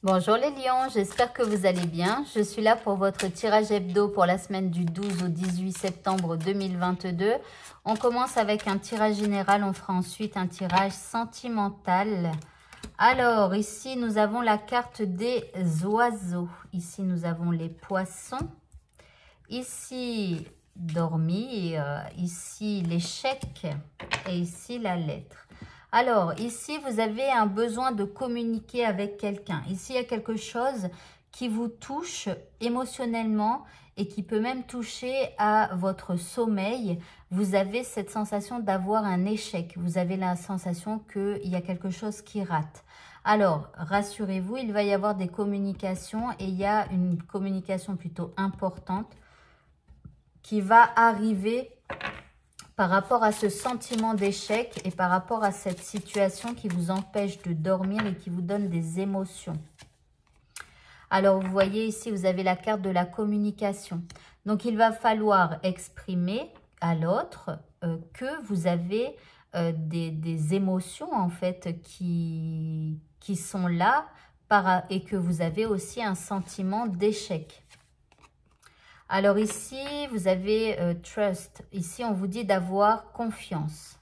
Bonjour les lions, j'espère que vous allez bien. Je suis là pour votre tirage hebdo pour la semaine du 12 au 18 septembre 2022. On commence avec un tirage général, on fera ensuite un tirage sentimental. Alors, ici, nous avons la carte des oiseaux. Ici, nous avons les poissons. Ici, dormir. Ici, l'échec. Et ici, la lettre. Alors, ici, vous avez un besoin de communiquer avec quelqu'un. Ici, il y a quelque chose qui vous touche émotionnellement et qui peut même toucher à votre sommeil. Vous avez cette sensation d'avoir un échec. Vous avez la sensation qu'il y a quelque chose qui rate. Alors, rassurez-vous, il va y avoir des communications et il y a une communication plutôt importante qui va arriver par rapport à ce sentiment d'échec et par rapport à cette situation qui vous empêche de dormir et qui vous donne des émotions. Alors, vous voyez ici, vous avez la carte de la communication. Donc, il va falloir exprimer à l'autre que vous avez des émotions, en fait, qui sont là et que vous avez aussi un sentiment d'échec. Alors ici, vous avez trust. Ici, on vous dit d'avoir confiance.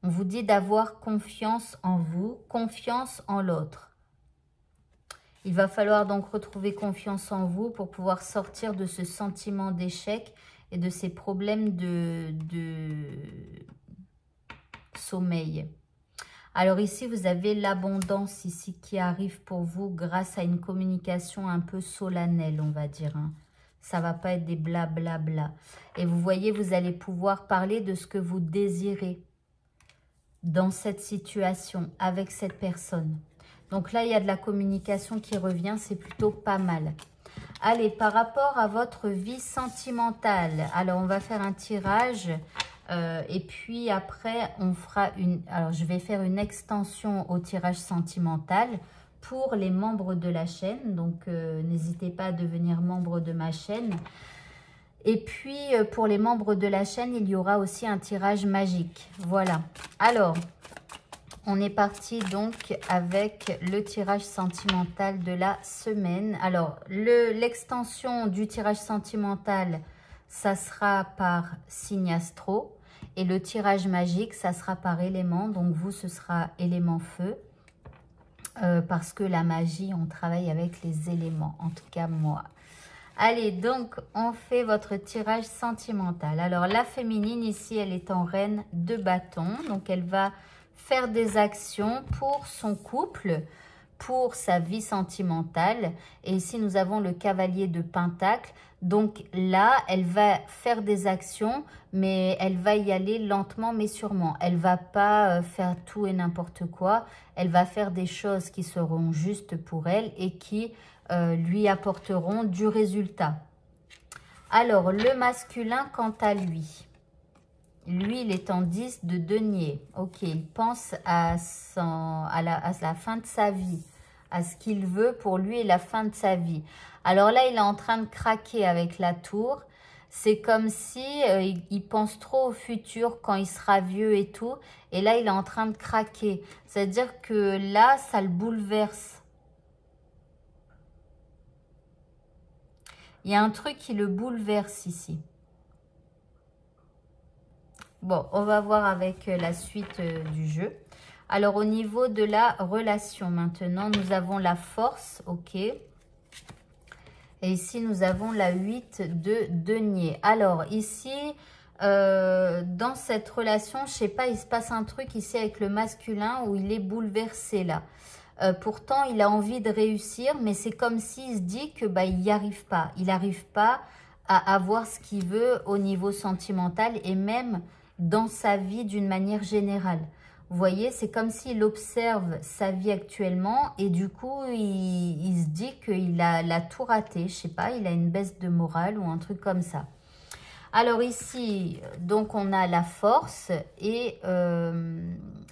On vous dit d'avoir confiance en vous, confiance en l'autre. Il va falloir donc retrouver confiance en vous pour pouvoir sortir de ce sentiment d'échec et de ces problèmes de sommeil. Alors ici, vous avez l'abondance ici qui arrive pour vous grâce à une communication un peu solennelle, on va dire, hein. Ça ne va pas être des blablabla. Et vous voyez, vous allez pouvoir parler de ce que vous désirez dans cette situation, avec cette personne. Donc là, il y a de la communication qui revient, c'est plutôt pas mal. Allez, par rapport à votre vie sentimentale, alors on va faire un tirage et puis après, on fera alors je vais faire une extension au tirage sentimental pour les membres de la chaîne. Donc, n'hésitez pas à devenir membre de ma chaîne. Et puis, pour les membres de la chaîne, il y aura aussi un tirage magique. Voilà. Alors, on est parti donc avec le tirage sentimental de la semaine. Alors, l'extension du tirage sentimental, ça sera par signe astro. Et le tirage magique, ça sera par élément. Donc, vous, ce sera élément feu. Parce que la magie, on travaille avec les éléments, en tout cas moi. Allez, donc on fait votre tirage sentimental. Alors la féminine ici, elle est en reine de bâton, donc elle va faire des actions pour son couple, pour sa vie sentimentale. Et ici, nous avons le cavalier de Pentacle. Donc là, elle va faire des actions, mais elle va y aller lentement mais sûrement. Elle ne va pas faire tout et n'importe quoi. Elle va faire des choses qui seront justes pour elle et qui lui apporteront du résultat. Alors, le masculin, quant à lui, il est en 10 de denier. Ok, il pense à la fin de sa vie, à ce qu'il veut pour lui et la fin de sa vie. Alors là, il est en train de craquer avec la tour. C'est comme si il pense trop au futur quand il sera vieux et tout. Et là, il est en train de craquer. C'est-à-dire que là, ça le bouleverse. Il y a un truc qui le bouleverse ici. Bon, on va voir avec la suite du jeu. Alors, au niveau de la relation, maintenant, nous avons la force, ok. Et ici, nous avons la 8 de denier. Alors, ici, dans cette relation, je ne sais pas, il se passe un truc ici avec le masculin où il est bouleversé là. Pourtant, il a envie de réussir, mais c'est comme s'il se dit que il n'y arrive pas. Il n'arrive pas à avoir ce qu'il veut au niveau sentimental et même dans sa vie d'une manière générale. Vous voyez, c'est comme s'il observe sa vie actuellement et du coup, il se dit qu'il a tout raté. Je ne sais pas, il a une baisse de morale ou un truc comme ça. Alors ici, donc on a la force et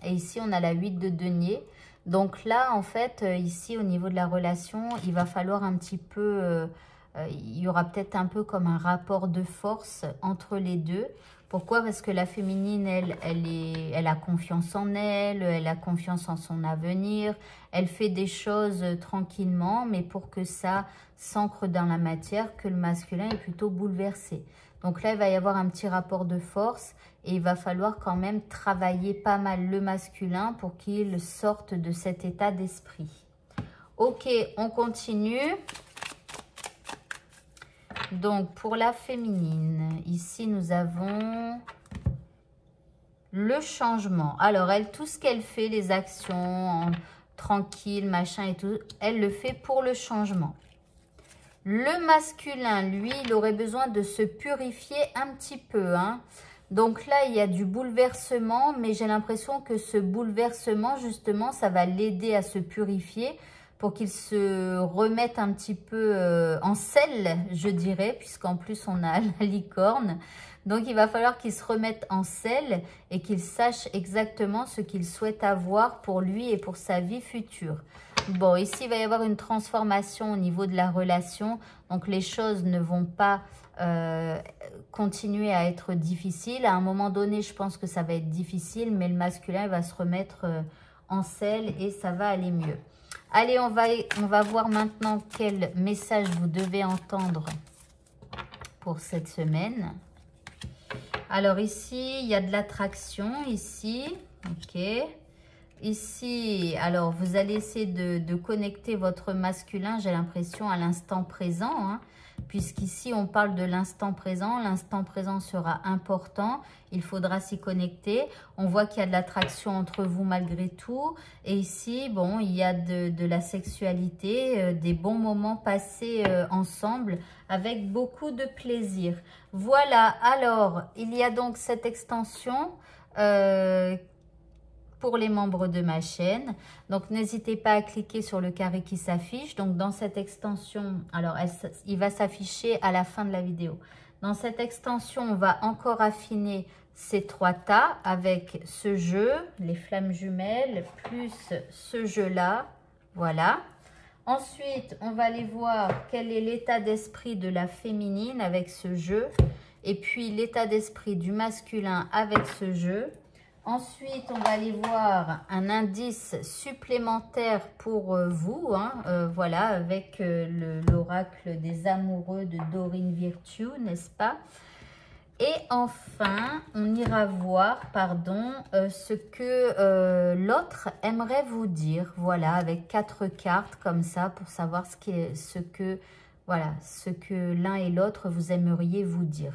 ici, on a la 8 de denier. Donc là, en fait, ici, au niveau de la relation, il va falloir un petit peu... il y aura peut-être un peu comme un rapport de force entre les deux Pourquoi? Parce que la féminine, elle a confiance en elle, elle a confiance en son avenir, elle fait des choses tranquillement, mais pour que ça s'ancre dans la matière, que le masculin est plutôt bouleversé. Donc là, il va y avoir un petit rapport de force et il va falloir quand même travailler pas mal le masculin pour qu'il sorte de cet état d'esprit. Ok, on continue. Donc, pour la féminine, ici, nous avons le changement. Alors, elle, tout ce qu'elle fait, les actions, tranquille, machin et tout, elle le fait pour le changement. Le masculin, lui, il aurait besoin de se purifier un petit peu, hein. Donc là, il y a du bouleversement, mais j'ai l'impression que ce bouleversement, justement, ça va l'aider à se purifier pour qu'il se remette un petit peu en selle, je dirais, puisqu'en plus, on a la licorne. Donc, il va falloir qu'il se remette en selle et qu'il sache exactement ce qu'il souhaite avoir pour lui et pour sa vie future. Bon, ici, il va y avoir une transformation au niveau de la relation. Donc, les choses ne vont pas continuer à être difficiles. À un moment donné, je pense que ça va être difficile, mais le masculin il va se remettre en selle et ça va aller mieux. Allez, on va voir maintenant quel message vous devez entendre pour cette semaine. Alors ici, il y a de l'attraction, ici, ok. Ici, alors vous allez essayer de connecter votre masculin, j'ai l'impression, à l'instant présent, hein, puisqu'ici on parle de l'instant présent sera important, il faudra s'y connecter. On voit qu'il y a de l'attraction entre vous malgré tout, et ici, bon, il y a de la sexualité, des bons moments passés ensemble avec beaucoup de plaisir. Voilà, alors, il y a donc cette extension pour les membres de ma chaîne. Donc, n'hésitez pas à cliquer sur le carré qui s'affiche. Donc, dans cette extension, alors, il va s'afficher à la fin de la vidéo. Dans cette extension, on va encore affiner ces 3 tas avec ce jeu, les flammes jumelles, plus ce jeu-là. Voilà. Ensuite, on va aller voir quel est l'état d'esprit de la féminine avec ce jeu. Et puis, l'état d'esprit du masculin avec ce jeu. Ensuite, on va aller voir un indice supplémentaire pour vous, hein, voilà, avec l'oracle des amoureux de Dorine Virtue, n'est-ce pas? Et enfin, on ira voir, pardon, ce que l'autre aimerait vous dire, voilà, avec 4 cartes comme ça, pour savoir ce que l'un et l'autre vous aimeriez vous dire.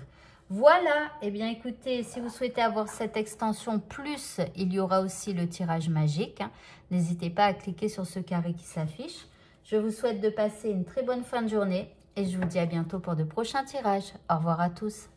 Voilà, eh bien écoutez, si vous souhaitez avoir cette extension, plus il y aura aussi le tirage magique, hein. N'hésitez pas à cliquer sur ce carré qui s'affiche. Je vous souhaite de passer une très bonne fin de journée et je vous dis à bientôt pour de prochains tirages. Au revoir à tous.